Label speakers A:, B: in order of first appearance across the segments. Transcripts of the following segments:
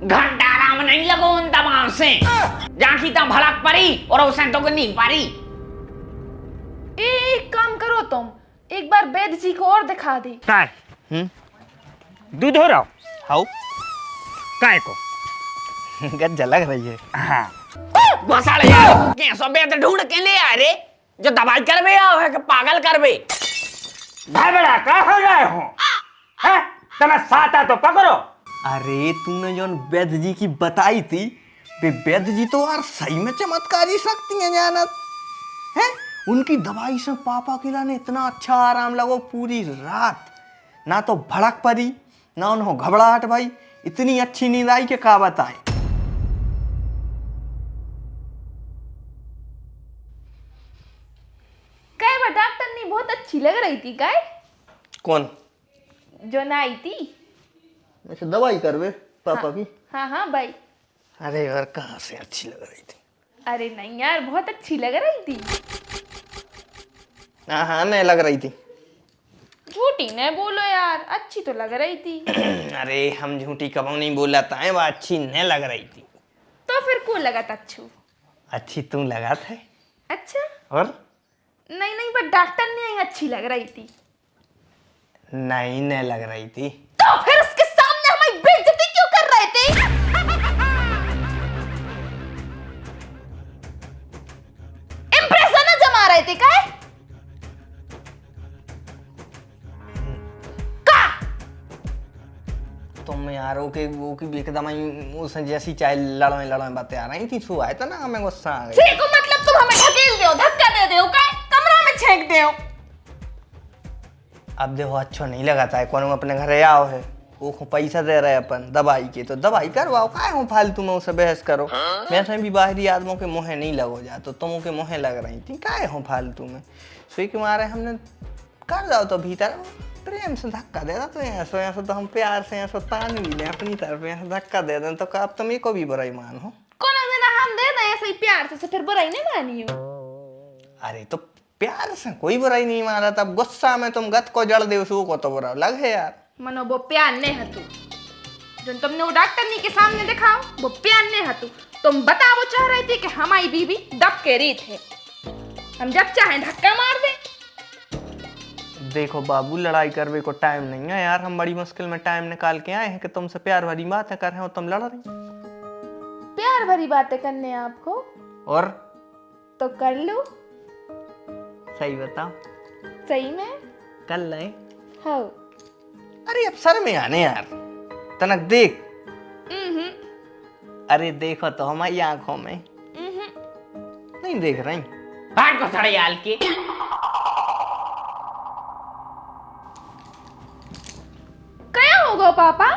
A: घंटा राम नहीं लगो उन दबाव से जाकी ता भड़क पड़ी और उसे तो नहीं पारी।
B: एक काम करो तुम, एक बार वैद्य जी को और दिखा दी।
C: काय दूध हो रहा
D: हाउ
C: काय को
D: गज्जा लग रही है।
C: हाँ
A: घोसाले यार कैसा बेद ढूंढ के ले आ रे जो दवाई करबे आओ है कि पागल करबे।
C: घबरा का हो गए हो हैं? तमे साता तो पकड़ो।
D: अरे तूने जो वैद्य जी की बताई थी वे वैद्य जी तो यार सही में चमत्कारी शक्ति है जानत है। उनकी दवाई से पापा के लाने इतना अच्छा आराम लगो पूरी रात, ना तो भड़क पड़ी ना उन्हों घबराहट भाई, इतनी अच्छी नींद आई कि का बताए।
B: काय वो डॉक्टर ने बहुत अच्छी लग रही थी काय
D: कौन
B: जो ना आई थी।
D: ऐसे दवाई करवे पापा की।
B: हाँ भाई।
D: अरे यार कहाँ से अच्छी लग रही थी।
B: अरे नहीं यार बहुत अच्छी लग रही थी।
D: हाँ नहीं लग रही थी।
B: झूठी न बोलो यार, अच्छी तो लग रही थी।
D: अरे हम झूठी कब नहीं बोला था, वो अच्छी नहीं लग रही थी।
B: तो फिर को लगा था अच्छू?
D: अच्छी तुम लगा थे।
B: अच्छा
D: और
B: नहीं पर डॉक्टर ने अच्छी लग रही थी।
D: नहीं लग रही थी।
B: तो फिर उसके सामने हमारी बेइज्जती क्यों कर रहे थे? इंप्रेशन जमा रहे थे काय?
D: तुम यारों के वो की एकदम उस जैसी चाहे लड़ों बातें आ रही थी, छुआ था ना हमें गुस्सा आ गया।
B: को मतलब तुम हमें ढकेल दो, धक्का दे दो काय? कमरा में छेक दो।
D: अब देखो अच्छा नहीं लगा था कौन अपने घर आओ है वो पैसा दे रहे अपन दवाई के, तो दवाई करवाओ काय हो फालतू में उसे बहस करो। वैसे भी बाहरी आदमों के मुँह नहीं लगो जा, तो तुम के मुँह लग रही थी काय हो फालतू में। सुई के मारे हमने कर जाओ तो भीतर प्रेम से धक्का दे तो ऐसा तो हम प्यार से ऐसा तान भी ले अपनी तरफ ऐसा धक्का दे दें, तो आप तुम को भी बुराई मानो।
B: कौन दिन हम दे दें ऐसे ही प्यार से फिर बुराई नहीं मानी हो।
D: अरे तो प्यार से कोई बुराई नहीं माना, तब गुस्सा में तुम गत को जड़ दे उसको को तो बुरा लगे यार।
B: मनो वो प्यार नहीं हतू जो तुमने वो डॉक्टर नी के सामने दिखाओ, वो प्यार नहीं हतू। तुम बताओ चाह रहे थे कि हमारी बीवी दब के रीत है, हम जब चाहे धक्का मार दे।
D: देखो बाबू लड़ाई करने को टाइम नहीं है यार, हम बड़ी मुश्किल में टाइम निकाल के आए हैं कि तुमसे प्यार भरी बातें कर रहे हो, तुम लड़ रही।
B: प्यार भरी बातें करने आपको
D: और
B: तो कर लो।
D: सही बताओ
B: सही में
D: कर ले।
B: हाँ
D: अरे अब सर में आने यार तनक देख। अरे देखो तो हमारी आंखों में नहीं देख रही।
A: हाथ को सड़े याल के
B: क्या होगा पापा,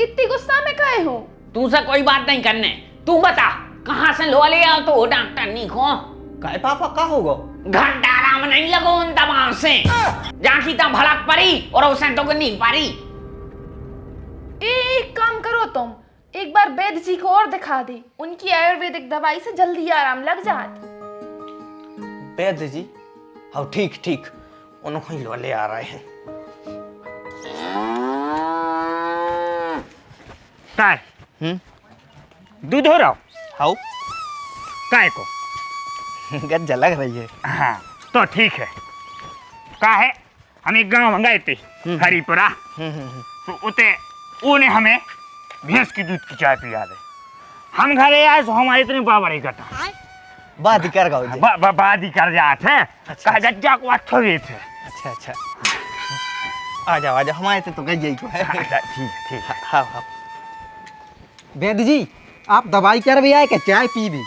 B: इतनी गुस्सा में काहे हो?
A: तू से कोई बात नहीं करने, तू बता कहाँ से लो ले आओ तो डॉक्टर नहीं को
D: काय पापा का होगा?
A: घंटा राम नहीं लगो उन दबाव से जाकी ता भड़क पड़ी और उसे तो नहीं पारी।
B: एक काम करो तुम, एक बार वैद्य जी को और दिखा दी, उनकी आयुर्वेदिक दवाई से जल्दी आराम लग जात।
D: वैद्य जी हाँ ठीक ठीक उनको ही ले आ रहे हैं।
C: काय दूध हो रहा
D: हाउ
C: काय को
D: गज्जा लग रही है।
C: हाँ तो ठीक है। का है हम एक गांव मंगाए थे हरिपुरा, तो उते उन्हें हमें भैंस की दूध की चाय पिला दे। हम घरे आए तो हमारे इतने बाबरी करता
D: बात ही कर गाओ जी।
C: बात ही कर जाते हैं।
D: अच्छा,
C: कहा गज्जा को अच्छो भी थे।
D: अच्छा आ जाओ हमारे से तो गज्जा ही को है।
C: ठीक है
D: हाँ
E: वैद्य जी आप दवाई कर भी आए क्या चाय पी भी?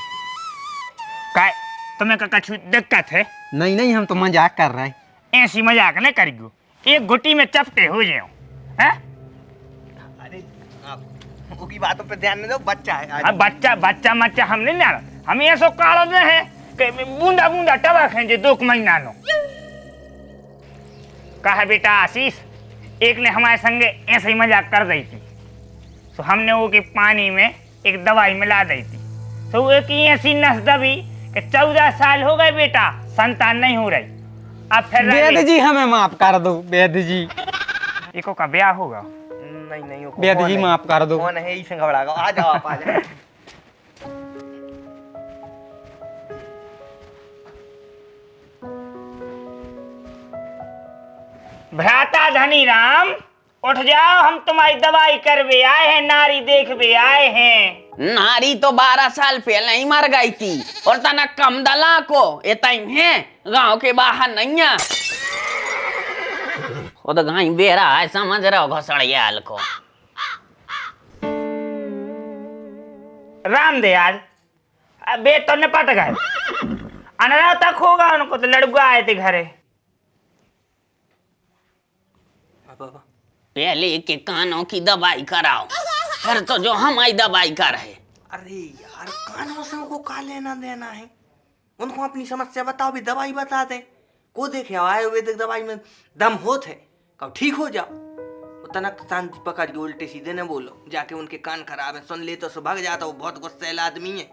C: काय तुम्हें का कछु दिक्कत है?
E: नहीं हम तो मजाक कर रहे हैं।
C: ऐसी मजाक न करियो, एक घुट्टी में चपटे हो जाओ हैं।
D: अरे आप उनकी बातों पे ध्यान नहीं दो, बच्चा है।
C: अब बच्चा हम नहीं ना, हम ऐसो कारण है कि बूंदा बूंदा टबा खेंजे 2 महीना नो। कहा बेटा आशीष, एक ने हमारे संगे ऐसे ही मजाक कर रही थी, तो हमने वो के पानी में एक दवाई मिला दी थी, तो वो की ऐसी नस दबी कि 14 साल हो गए बेटा, संतान नहीं हो रही। अब फिर
E: वैद्य जी हमें माफ कर दो वैद्य जी।
C: इको का ब्याह होगा?
D: नहीं नहीं वो
E: बेद जी माफ कर दो।
D: कौन है इसे घबरा गया, आ जाओ आप आ जाओ।
C: भ्राता धनी राम, उठ जाओ, हम तुम्हारी दवाई करवे आए हैं, नारी देखवे आए हैं।
A: नारी तो 12 साल पहले ही मर गई थी और तना कम दला को ये तई है गांव के बाहर नहीं है। वो तो गाय बेरा है, समझ रहे हो घोसड़ियाल को।
C: राम दयाल बे तो निपट गए, अनरा तक होगा उनको तो लड़का आए थे घरे।
A: पहले के कानों की दवाई कराओ, फिर तो जो हमारी दवाई कर है।
D: अरे यार कानों से उनको का लेना देना है, उनको अपनी समस्या बताओ, भी दवाई बता दे। को देखे आयुर्वेदिक दवाई में दम होत है, कब ठीक हो जाओ। तनक शांति पकड़ के उल्टे सीधे न बोलो, जाके उनके कान खराब है, सुन ले तो सो भाग जाता, वो बहुत गुस्सैल आदमी है।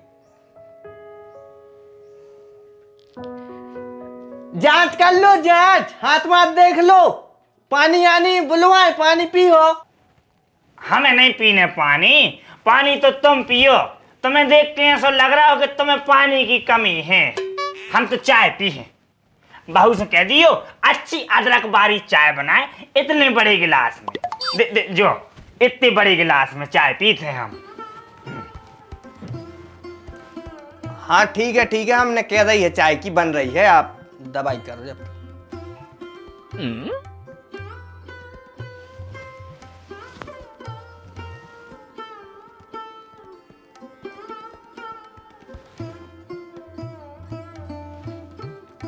D: जांच कर लो, जांच हाथ माथ देख लो, पानी आनी बुलवाए, पानी पियो।
C: हमें नहीं पीने पानी, पानी तो तुम पियो। तुम्हें देख के ऐसा लग रहा हो कि तुम्हें पानी की कमी है। हम तो चाय पी हैं। बहू से कह दियो अच्छी अदरक बारी चाय बनाए, इतने बड़े गिलास में जो इतने बड़े गिलास में चाय पीते हैं हम।
D: हाँ ठीक है, हमने कह रही है चाय की बन रही है, आप दवाई करो जब।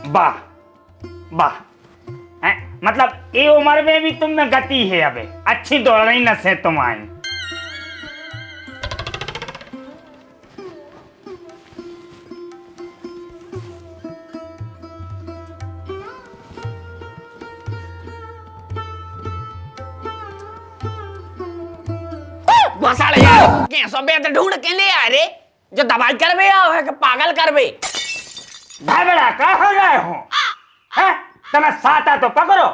C: वाह वाह, मतलब ये उम्र में भी तुम में गति है, अबे अच्छी दौड़ रही नसें तुम्हारी।
A: घोसड़ियाल कैसो बेद ढूंढ के ले आ रे जो दवाई करवे आओ है कि पागल करवे।
C: भगड़ा का हो रहे हो हैं? तुम्हें साता तो पकड़ो,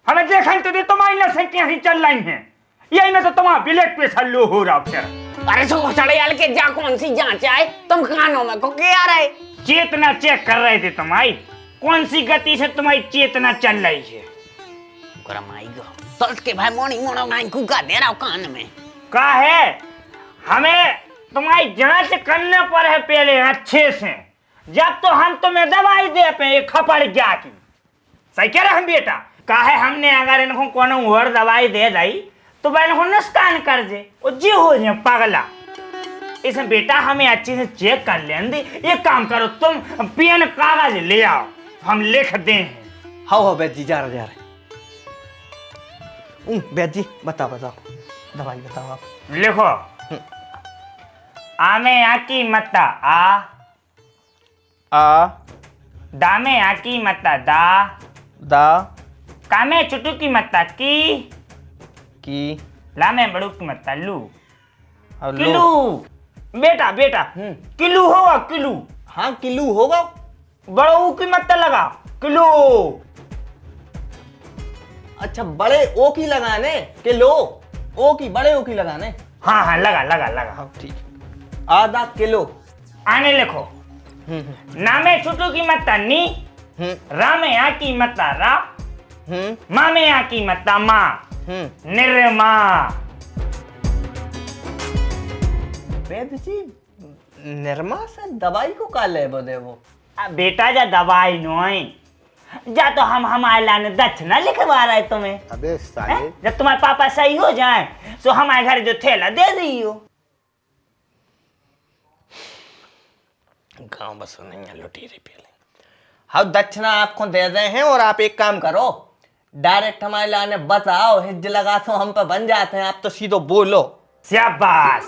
C: हमें देखन तो दे तुम्हारी नसें कैसी चल रही हैं। यही में तो तुम्हारा ब्लड प्रेशर लो हो रहा फिर।
A: अरे सो घोसड़ियाल के जा कौन सी जांच आए, तुम कानों में को क्या रहे?
C: चेतना चेक कर रहे थे तुम्हारी, कौन सी गति से तुम्हारी चेतना चल रही है।
A: गरमाई गो तो उसके भाई मोनी मोनो गाय कुका दे रहा हूं कान में।
C: का है हमें तुम्हारी जांच करने पर है पहले अच्छे से, जब तो हम तुम्हें दवाई दे पे एक खपड़ क्या की। सही कह रहे हम बेटा, का है हमने अगर इनको कोनो और दवाई दे दी तो वह इनको नुकसान कर दे, वो जी हो जाए पगला। इसमें बेटा हमें अच्छे से चेक कर लेने दे। एक काम करो, तुम पेन कागज ले आओ, हम लिख दे हैं।
D: हाँ वैद्य जी जा रहे वैद्य जी बताओ दवाई बताओ आप।
C: लिखो, आमे आकी मत्ता आ दामे आकी मत्ता दा कामे चुटू की मत्ता की लामे बड़ू की मत्ता लू किलू। बेटा किलू होगा किलू।
D: हाँ किलू होगा,
C: बड़ो की मत्ता लगा किलू।
D: अच्छा बड़े ओ की लगाने के लो, ओ की बड़े ओ की लगाने।
C: हाँ लगा।
D: हाँ ठीक, आधा किलो।
C: आने लिखो, नामे छुटू की मत्ता नी, रामे आ की मत्ता रा, मामे आ की मत्ता मा, निर्मा।
D: वैद्य जी निर्मा से दवाई को का ले बदे वो?
C: बेटा जा दवाई नोई जा तो हम हमारे लाने दक्षिणा लिखवा रहे तुम्हें।
F: अबे साले,
C: जब तुम्हारे पापा सही हो जाए तो हमारे घर जो थैला दे दियो।
D: गांव बस नहीं है लुटेरे पहले। हम दक्षिणा आपको दे रहे हैं और आप एक काम करो, डायरेक्ट हमारे लाने बताओ, हिज लगा तो हम पे बन जाते हैं, आप तो सीधो बोलो।
C: शाबाश।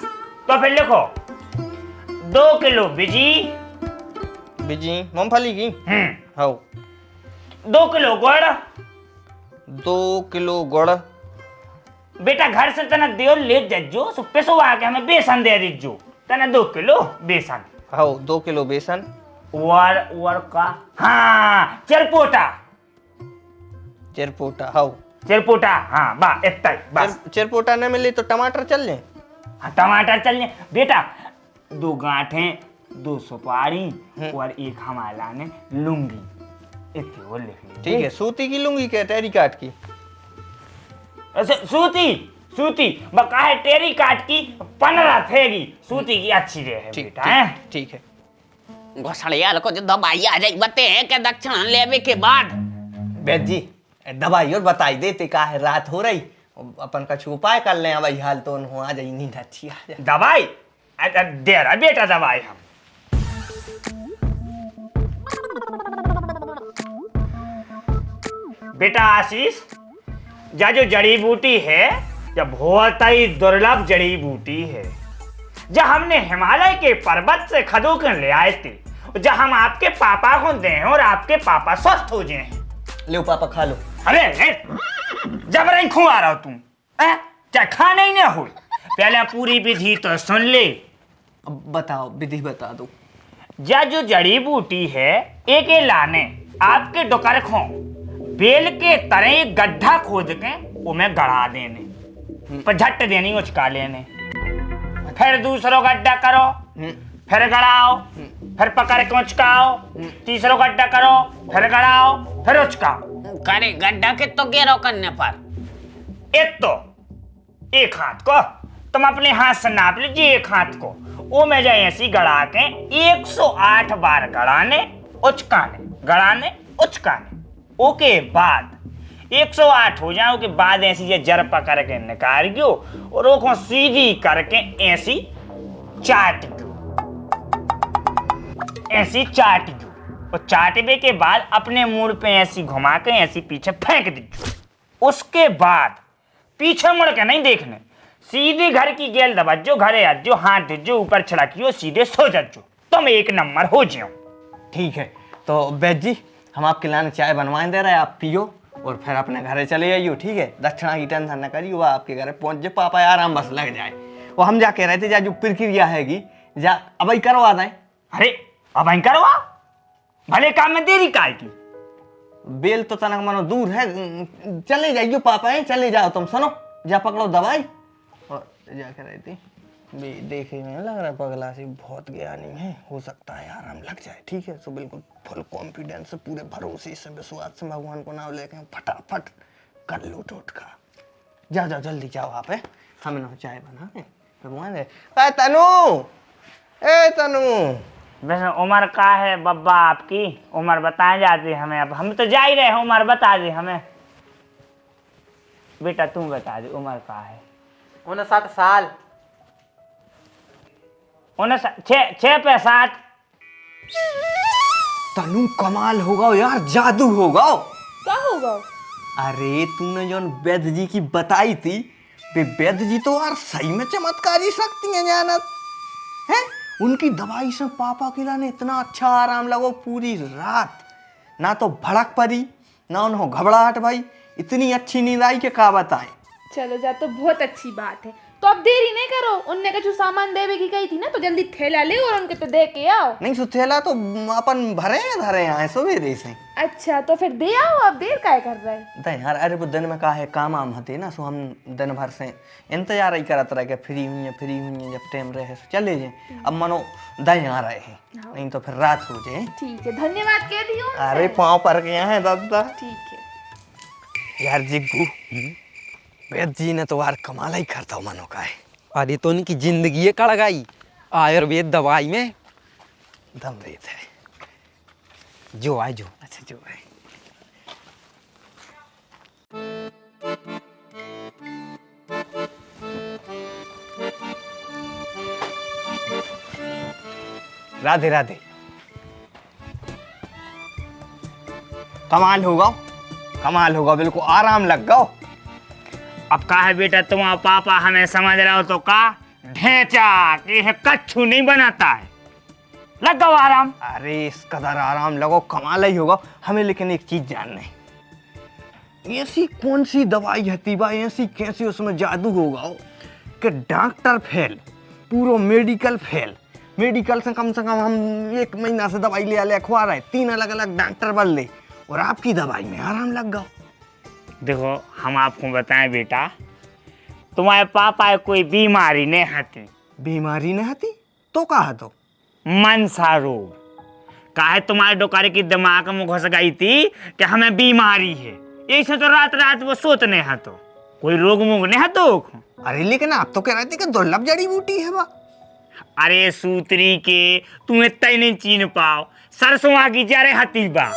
C: तो फिर लिखो 2 किलो बिजी
D: मूंगफली की। हाँ
C: 2 किलो गुड़।
D: 2 किलो गुड़।
C: बेटा घर से तना दियो ले जज्जो, सो पेसो आके हमें बेसन दे दीजो, तना 2 किलो बेसन।
D: हाँ 2 किलो बेसन।
C: वर का हाँ चिरपोटा।
D: हाँ
C: चिरपोटा, हाँ बा इतना ही बस।
D: चिरपोटा न मिले तो टमाटर चल जाए।
C: हाँ टमाटर चलिए बेटा, 2 गांठें, 2 सुपारी और एक हमारे लाने लुंगी, इतने वो लिख लीजिए।
D: ठीक है, सूती की लूंगी क्या टेरी काट की?
C: ऐसे सूती बका है टेरी काट की 15 थेगी, सूती की अच्छी रहे बेटा है।
D: ठीक है।
A: घोसड़ियाल को जो दवाई आ जाई बते हैं के दक्षिण लेवे के बाद।
D: वैद्य जी दवाई और बताई देते का है, रात हो रही अपन का उपाय कर ले। भाई हाल तो आ जाई, नींद अच्छी आ जाए।
C: दवाई दे रहा बेटा दवाई हम। बेटा आशीष, जा जो जड़ी बूटी है, जब बहुत ही दुर्लभ जड़ी बूटी है, जब हमने हिमालय के पर्वत से खदो कर ले आए थे, जब हम आपके पापा को दें और आपके पापा स्वस्थ हो जाए।
D: लो पापा खा लो।
C: अरे जबरन क्यों आ रहा हो तुम? चाहे खाना ही ना हो, पहले पूरी विधि तो सुन ले।
D: अब बताओ, विधि बता दो।
C: जा जो जड़ी बूटी है, एक लाने आपके डोकर खो बेल के तरह एक गड्ढा खोद के उमें गड़ा देने, पर झट देनी उचका लेने, फिर दूसरो गड्ढा करो, फिर गड़ाओ, फिर पकड़ के उचकाओ, तीसरो गड्ढा करो, फिर गड़ाओ, फिर उचकाओ।
A: करे गड्ढा के तो गेरो करने पर
C: एक हाथ को तुम अपने हाथ से नाप लीजिए, एक हाथ को वो में जाए ऐसी गड़ा के 108 बार गड़ाने उचकाने, गड़ाने उचकाने। ओके बाद 108 हो जाओ के बाद ऐसी ये जर पकड़ के निकाल गयो और वो सीधी करके ऐसी चाट गयो, ऐसी चाट गयो, और चाटने के बाद अपने मुड़ पे ऐसी घुमा के ऐसी पीछे फेंक दीजिए। उसके बाद पीछे मुड़ के नहीं देखने, सीधे घर की गेल दबज्जो, घरे आजो, हाथ धुजो, ऊपर छिड़कियो, सीधे सो जाजो, तुम 1 नंबर हो जाओ।
D: ठीक है, तो वैद्य जी हम आपके लाने चाय बनवाए दे रहे हैं, आप पियो और फिर अपने घरे चले जाइयो। ठीक है, दक्षिणा की टेंशन न करियो, वो आपके घर पहुंच जाए, पापा आराम बस लग जाए। वो हम जा कह रहे थे जा जो प्रक्रिया हैगी जा अब ही करवा दें।
C: अरे अब ही करवा, भले काम में देरी काय की।
D: बेल तो तनक मानो दूर है, चले जाइयो पापा है, चले जाओ तुम, सुनो जा पकड़ो दवाई और जा कह रही थी देखे में लग रहा है पगला से बहुत ज्ञानी है, हो सकता है आराम लग जाए। ठीक है, तो बिल्कुल फुल कॉन्फिडेंस से, पूरे भरोसे से, विश्वास से भगवान को नाम लेके फटाफट कर लो टोटका। जाओ जाओ जल्दी जाओ आप, है हमें ना चाय बना है भगवान है। ए तनु
C: वैसे उम्र का है बब्बा आपकी? उम्र बताए जाती हमें, अब हम तो जा ही रहे हैं, उम्र बता दी हमें। बेटा तुम बता दे उम्र का है?
E: 59 साल।
C: 6 पे 60।
D: तनु कमाल होगा यार, जादू होगा।
B: क्या होगा?
D: अरे तूने जो वैद्य जी की बताई थी, वे वैद्य जी तो यार सही में चमत्कारी शक्ति है जानत है। उनकी दवाई से पापा के लाने इतना अच्छा आराम लगो, पूरी रात ना तो भड़क पड़ी ना उन्होंने घबराहट भाई, इतनी अच्छी नींद आई कि का बताएं।
B: चलो जा, तो बहुत अच्छी बात है। तो अब देरी नहीं करो, उनने का जो सामान देवे की कही थी ना, तो जल्दी थैला ले और उनके तो दे के आओ।
D: नहीं सो थैला तो अपन भरे हैं धरे आए सवेरे से।
B: अच्छा तो फिर दे आओ, अब देर काय कर रहे?
D: दे यार, अरे वो दिन में का है काम आम हते ना, सो हम दिन भर से इंतजार ही करत रहे कि फ्री हुई है जब टाइम रहे तो चले जाए। अब मनो दे आ रहे हैं, नहीं तो फिर रात हो जाए।
B: ठीक है, धन्यवाद कह दियो उनसे।
D: अरे पाँव पर गया है दादा।
B: ठीक है
D: यार जिग्गू, वैद्य जी ने तो यार कमाल ही करता हूँ मनो का है।
E: अरे तो उनकी जिंदगी कड़ गई आयुर्वेद दवाई में
D: दम रेत है।
E: जो आए जो।
D: अच्छा जो है राधे राधे। कमाल होगा बिल्कुल आराम लग गो।
C: अब का है बेटा, तुम पापा हमें समझ रहे हो तो का ढेंचा कि है कच्छू नहीं बनाता है, लग गो आराम।
D: अरे इस कदर आराम लगो, कमाल ही होगा हमें। लेकिन एक चीज जानना है, ऐसी कौन सी दवाई हती बा, ऐसी कैसी उसमें जादू होगा कि डॉक्टर फेल, पूरा मेडिकल फेल। मेडिकल से कम हम 1 महीना से दवाई ले खवा रहे, 3 अलग अलग डॉक्टर बदले और आपकी दवाई में आराम लग गया।
C: देखो हम आपको बताएं बेटा, तुम्हारे पापा कोई बीमारी नहीं हती,
D: बीमारी नहीं हती तो कहा तो
C: मनसा रोग। काहे तुम्हारे डोकारी की दिमाग में घुस गई थी कि हमें बीमारी है, ऐसे तो रात रात वो सोतने हैं तो कोई रोग मोग नहीं है तो।
D: अरे लेकिन आप तो कह रहे थे कि दुर्लभ जड़ी बूटी है बा।
C: अरे सूत्री के तुम्हें तय नहीं चीन पाओ, सरसों की जरे हती बा।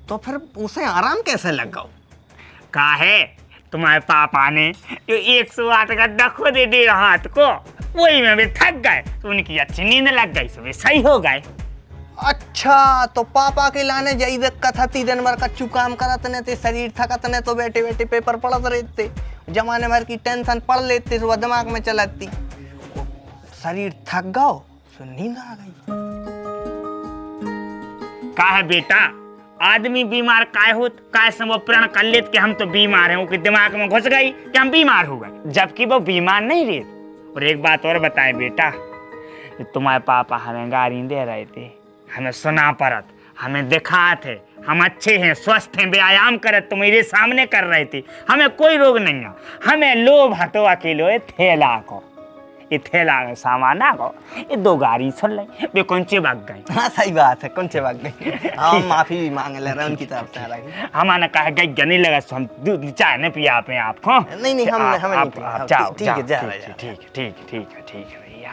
D: तो फिर उसे आराम कैसे लगा?
C: काहे तुम्हारे पापा ने जो 108 गड्ढा खोदे दे हाथ को, वही में भी थक गए तो उनकी अच्छी नींद लग गई, सुबह सही हो गए।
D: अच्छा, तो पापा के लाने जई दिक्कत हती, दिन भर कच्चू काम करत ने थे, शरीर थकत ने तो बैठे बैठे पेपर पढ़त रहते, जमाने भर की टेंशन पढ़ लेते, सुबह दिमाग में चलती, शरीर थक गओ तो नींद आ गई।
C: काहे बेटा आदमी बीमार काहे होत, काहे से वो प्रण कर लेत कि हम तो बीमार हैं, उनके दिमाग में घुस गई कि हम बीमार हो गए, जबकि वो बीमार नहीं रहे। और एक बात और बताएं बेटा, तुम्हारे पापा हमें गाड़ी दे रहे थे, हमें सुना पड़त, हमें दिखा थे, हम अच्छे हैं, स्वस्थ हैं, व्यायाम करत तो मेरे सामने कर रहे थे, हमें कोई रोग नहीं है। हमें लोभ हटो अकेलो ये थैला को, ये थैला में सामान आ गो, ये 2 गाड़ी सुन ले वे कौन से भाग गए।
D: हाँ सही बात है, कौन से भाग गए। हम माफी भी मांग ले रहे उनकी तरफ से।
C: हमारा कहा गई नहीं लगा, हम दूध चाय नहीं पिया आप आपको।
D: नहीं हमें नहीं पिया।
C: जाओ
D: ठीक है, जा
C: ठीक है भैया।